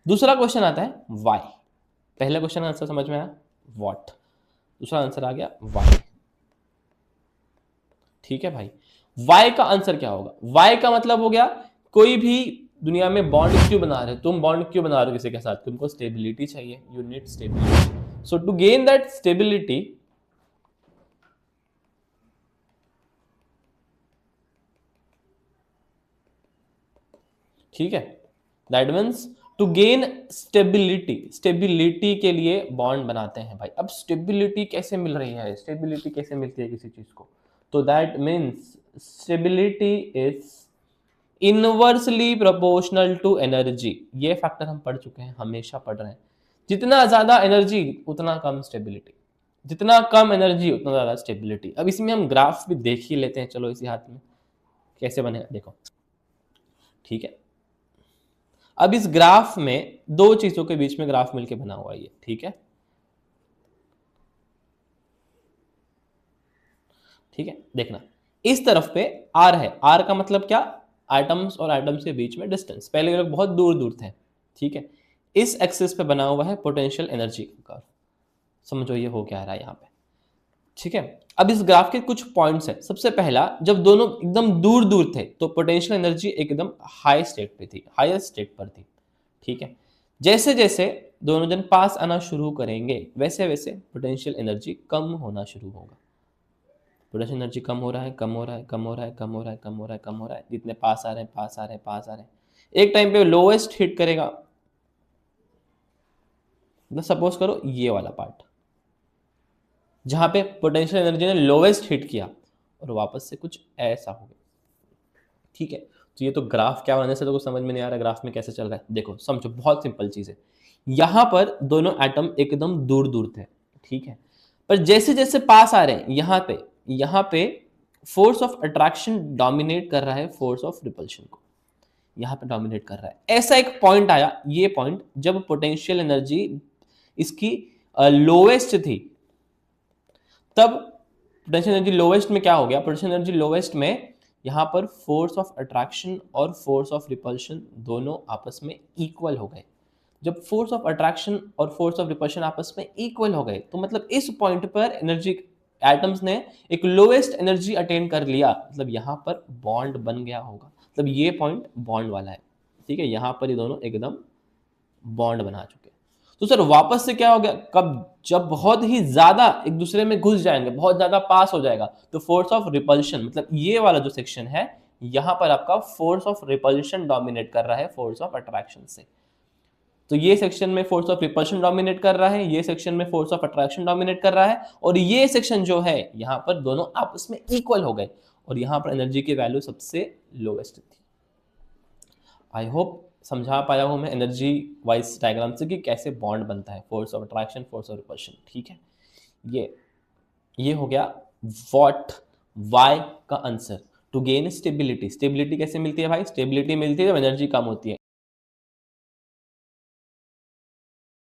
दूसरा क्वेश्चन आता है वाई। पहले क्वेश्चन का आंसर समझ में आया व्हाट, दूसरा आंसर आ गया वाई। ठीक है भाई, वाई का आंसर क्या होगा? वाई का मतलब हो गया कोई भी दुनिया में बॉन्ड क्यों बना रहे हो तुम, बॉन्ड क्यों बना रहे हो किसी के साथ? तुमको स्टेबिलिटी चाहिए, you need stability. So to gain that stability, ठीक है, that means to gain stability, stability के लिए बॉन्ड बनाते हैं भाई। अब स्टेबिलिटी कैसे मिल रही है, स्टेबिलिटी कैसे मिलती है किसी चीज को? तो that means stability is inversely proportional to energy. ये फैक्टर हम पढ़ चुके हैं, हमेशा पढ़ रहे हैं। जितना ज्यादा एनर्जी उतना कम स्टेबिलिटी, जितना कम एनर्जी उतना ज्यादा स्टेबिलिटी। अब इसमें हम ग्राफ भी देख ही लेते हैं, चलो इसी हाथ में कैसे बने देखो। ठीक है, अब इस ग्राफ में दो चीजों के बीच में ग्राफ मिलके बना हुआ है ये, ठीक है। ठीक है, देखना इस तरफ पे आर है, आर का मतलब क्या? एटम्स और एटम्स के बीच में डिस्टेंस। पहले ये लोग बहुत दूर दूर थे, ठीक है। इस एक्सिस पे बना हुआ है पोटेंशियल एनर्जी का कर्व। समझो ये हो क्या रहा है यहाँ पे, ठीक है। अब इस ग्राफ के कुछ पॉइंट्स हैं। सबसे पहला, जब दोनों एकदम दूर दूर थे तो पोटेंशियल एनर्जी एकदम हाई स्टेट पे थी, हाईएस्ट स्टेट पर थी, ठीक है। जैसे जैसे दोनों जन पास आना शुरू करेंगे वैसे वैसे पोटेंशियल एनर्जी कम होना शुरू होगा। पोटेंशियल एनर्जी कम हो रहा है, कम हो रहा है, कम हो रहा है, कम हो रहा है, कम हो रहा है, कम हो रहा है, जितने पास आ रहे हैं, पास आ रहे हैं, पास आ रहे हैं। एक टाइम पे लोएस्ट हिट करेगा, मतलब सपोज करो ये वाला पार्ट जहां पे पोटेंशियल एनर्जी ने लोएस्ट हिट किया और वापस से कुछ ऐसा हो गया, ठीक है। तो ये तो ग्राफ क्या बनाने से तो कुछ समझ में नहीं आ रहा, ग्राफ में कैसे चल रहा है देखो, समझो बहुत सिंपल चीज है। यहां पर दोनों एटम एकदम दूर दूर थे, ठीक है। पर जैसे जैसे पास आ रहे हैं यहाँ पे फोर्स ऑफ अट्रैक्शन डोमिनेट कर रहा है फोर्स ऑफ रिपल्शन को, यहाँ पे डोमिनेट कर रहा है। ऐसा एक पॉइंट आया, ये पॉइंट जब पोटेंशियल एनर्जी इसकी लोवेस्ट थी, तब पोटेंशियल एनर्जी लोवेस्ट में क्या हो गया? पोटेंशियल एनर्जी लोवेस्ट में यहाँ पर फोर्स ऑफ अट्रैक्शन और फोर्स ऑफ रिपल्शन दोनों आपस में इक्वल हो गए। जब फोर्स ऑफ अट्रैक्शन और फोर्स ऑफ रिपल्शन आपस में इक्वल हो गए तो मतलब इस पॉइंट पर एनर्जी एटम्स ने एक लोएस्ट एनर्जी अटेन कर लिया, मतलब यहाँ पर बॉन्ड बन गया होगा, मतलब ये पॉइंट बॉन्ड वाला है, ठीक है। यहाँ पर ये दोनों एकदम बॉन्ड बना चुके हैं। तो सर वापस से क्या हो गया? कब? जब बहुत ही ज्यादा एक दूसरे में घुस जाएंगे, बहुत ज्यादा पास हो जाएगा, तो फोर्स ऑफ रिपल्शन, मतलब ये वाला जो सेक्शन है यहां पर आपका फोर्स ऑफ रिपल्शन डोमिनेट कर रहा है फोर्स ऑफ अट्रैक्शन से। तो ये सेक्शन में फोर्स ऑफ रिपल्शन डोमिनेट कर रहा है, ये सेक्शन में फोर्स ऑफ अट्रैक्शन डोमिनेट कर रहा है, और ये सेक्शन जो है यहां पर दोनों आपस में इक्वल हो गए और यहां पर एनर्जी की वैल्यू सबसे लोवेस्ट थी। आई होप समझा पाया हूं मैं एनर्जी वाइज डायग्राम से कि कैसे बॉन्ड बनता है, force of attraction, force of repulsion, ठीक है। ये ये हो गया व्हाट, वाई का answer. To gain stability, stability कैसे मिलती है भाई? स्टेबिलिटी मिलती है जब एनर्जी कम होती है।